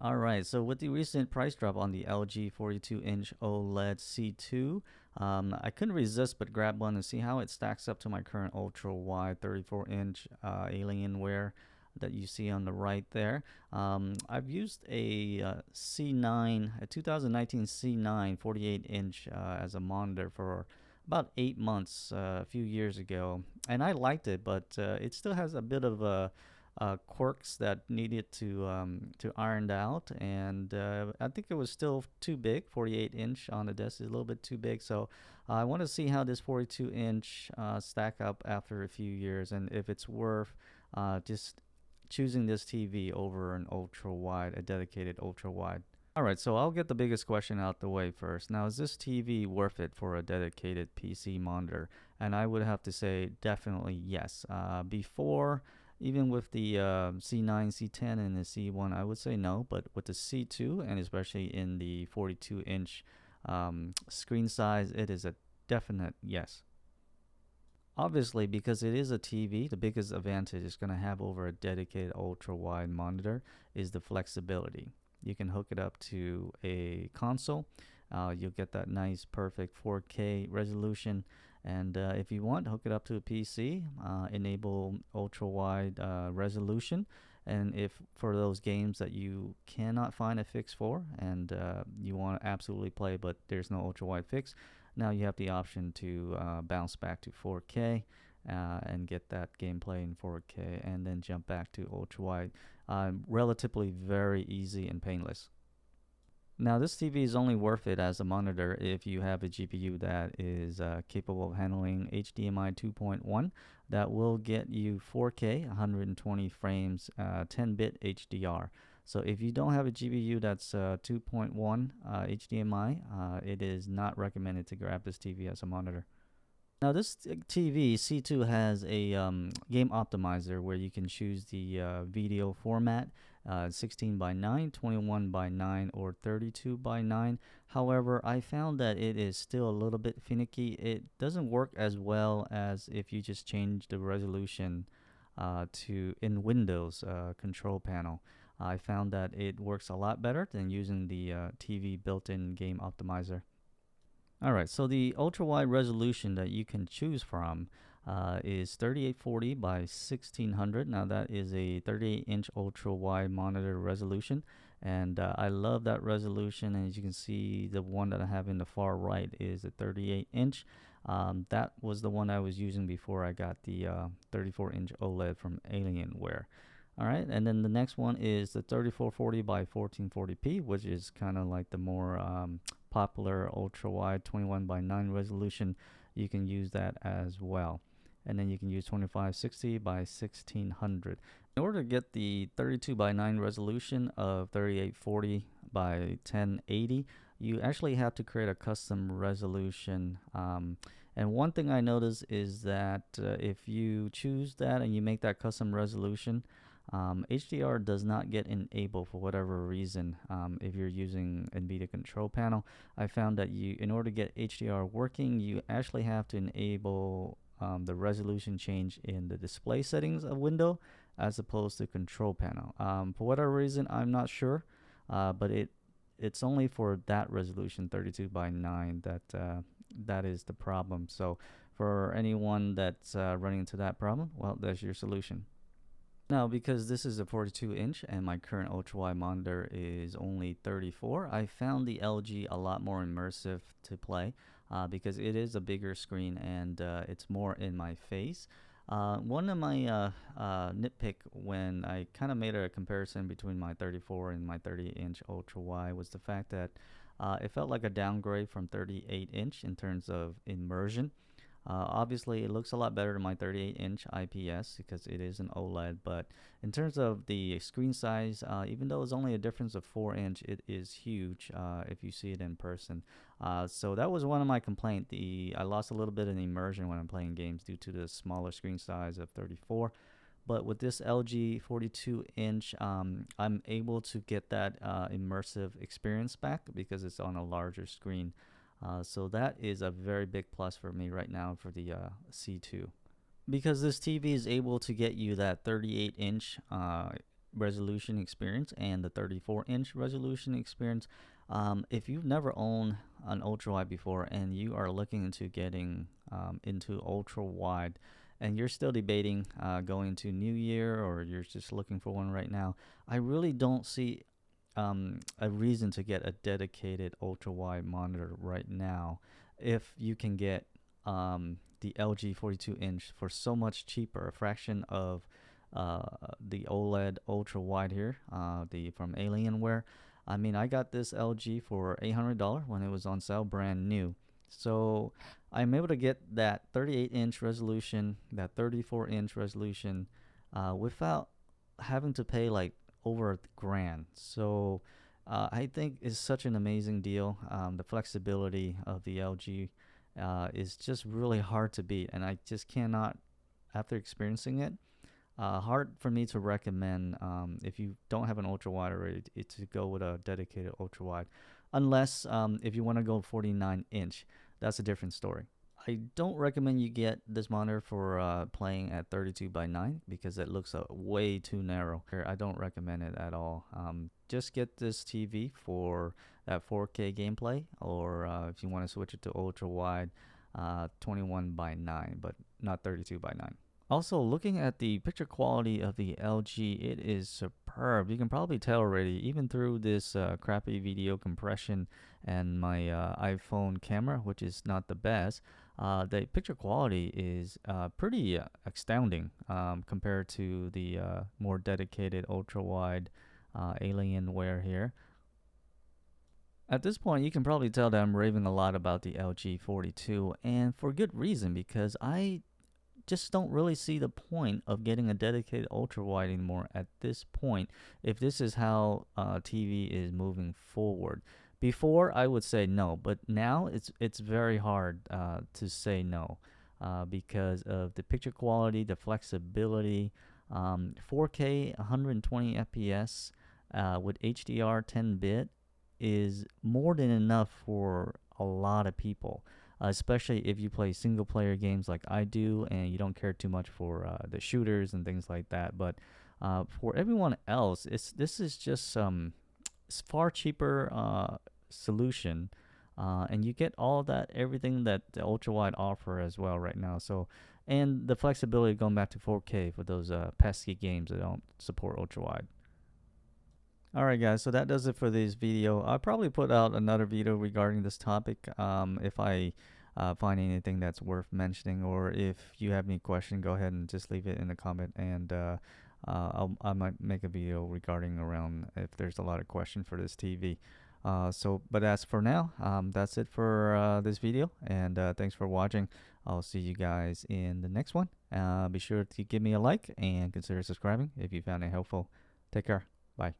Alright, so with the recent price drop on the LG 42-inch OLED C2, I couldn't resist but grab one and see how it stacks up to my current ultra-wide 34-inch Alienware that you see on the right there. I've used a C9, a 2019 C9 48-inch as a monitor for about 8 months a few years ago, and I liked it, but it still has a bit of quirks that needed to ironed out, and I think it was still too big. 48-inch on the desk is a little bit too big, so I want to see how this 42-inch stack up after a few years, and if it's worth just choosing this TV over an ultra wide, a dedicated ultra wide. Alright, so I'll get the biggest question out the way first. Now, is this TV worth it for a dedicated PC monitor? And I would have to say definitely yes. Before, even with the C9, C10, and the C1, I would say no. But with the C2, and especially in the 42-inch screen size, it is a definite yes. Obviously, because it is a TV, the biggest advantage it's going to have over a dedicated ultra-wide monitor is the flexibility. You can hook it up to a console. You'll get that nice, perfect 4K resolution. And if you want, hook it up to a PC, enable ultra-wide resolution. And if for those games that you cannot find a fix for and you want to absolutely play, but there's no ultra-wide fix, now you have the option to bounce back to 4K and get that gameplay in 4K and then jump back to ultra wide. Relatively very easy and painless. Now, this TV is only worth it as a monitor if you have a GPU that is capable of handling HDMI 2.1 that will get you 4K, 120 frames, 10-bit HDR. So if you don't have a GPU that's 2.1 HDMI, it is not recommended to grab this TV as a monitor. Now, this TV C2 has a game optimizer where you can choose the video format, 16 by 9, 21 by 9, or 32 by 9. However, I found that it is still a little bit finicky. It doesn't work as well as if you just change the resolution to in Windows control panel. I found that it works a lot better than using the TV built-in game optimizer. Alright, so the ultra wide resolution that you can choose from is 3840 by 1600. Now, that is a 38-inch ultra wide monitor resolution, and I love that resolution. And as you can see, the one that I have in the far right is a 38-inch. That was the one I was using before I got the 34-inch OLED from Alienware. Alright, and then the next one is the 3440 by 1440p, which is kind of like the more popular ultra wide 21 by 9 resolution. You can use that as well. And then you can use 2560 by 1600. In order to get the 32 by 9 resolution of 3840 by 1080, you actually have to create a custom resolution. And one thing I noticed is that if you choose that and you make that custom resolution, HDR does not get enabled for whatever reason. If you're using NVIDIA control panel, I found that in order to get HDR working, you actually have to enable the resolution change in the display settings of window as opposed to control panel. For whatever reason, I'm not sure, but it's only for that resolution 32 by 9 that is the problem. So for anyone that's running into that problem, well, there's your solution. Now, because this is a 42-inch and my current ultra-wide monitor is only 34, I found the LG a lot more immersive to play because it is a bigger screen and it's more in my face. One of my nitpick when I kind of made a comparison between my 34 and my 38-inch ultra-wide was the fact that it felt like a downgrade from 38-inch in terms of immersion. Obviously, it looks a lot better than my 38-inch IPS because it is an OLED, but in terms of the screen size, even though it's only a difference of 4 inch, it is huge if you see it in person. So that was one of my complaints. I lost a little bit in immersion when I'm playing games due to the smaller screen size of 34. But with this LG 42-inch, I'm able to get that immersive experience back because it's on a larger screen. So that is a very big plus for me right now for the C2. Because this TV is able to get you that 38-inch resolution experience and the 34-inch resolution experience. If you've never owned an ultra wide before and you are looking into getting into ultra wide, and you're still debating going to New Year, or you're just looking for one right now, I really don't see a reason to get a dedicated ultra wide monitor right now if you can get the LG 42 inch for so much cheaper, a fraction of the OLED ultra wide here, the from Alienware. I mean, I got this LG for $800 when it was on sale, brand new. So I'm able to get that 38-inch resolution, that 34-inch resolution, without having to pay like over a grand. So I think it's such an amazing deal. The flexibility of the LG is just really hard to beat, and I just cannot, after experiencing it, hard for me to recommend if you don't have an ultra wide already to go with a dedicated ultra wide, unless if you want to go 49-inch. That's a different story. I don't recommend you get this monitor for playing at 32 by 9 because it looks way too narrow. I don't recommend it at all. Just get this TV for that 4K gameplay, or if you want to switch it to ultra wide, 21 by 9, but not 32 by 9. Also, looking at the picture quality of the LG, it is superb. You can probably tell already, even through this crappy video compression and my iPhone camera, which is not the best. The picture quality is pretty astounding compared to the more dedicated ultra-wide Alienware here. At this point, you can probably tell that I'm raving a lot about the LG 42, and for good reason, because I just don't really see the point of getting a dedicated ultra wide anymore at this point if this is how TV is moving forward. Before I would say no, but now it's very hard to say no because of the picture quality, the flexibility, 4K 120 FPS with HDR 10-bit is more than enough for a lot of people. Especially if you play single player games like I do and you don't care too much for the shooters and things like that. But for everyone else, this is just far cheaper solution, and you get all that, everything that the ultra wide offer as well right now. So, and the flexibility going back to 4K for those pesky games that don't support ultra wide. Alright guys, so that does it for this video. I'll probably put out another video regarding this topic if I find anything that's worth mentioning, or if you have any question, go ahead and just leave it in the comment, and I might make a video regarding around if there's a lot of question for this TV. But as for now, that's it for this video, and thanks for watching. I'll see you guys in the next one. Be sure to give me a like and consider subscribing if you found it helpful. Take care. Bye.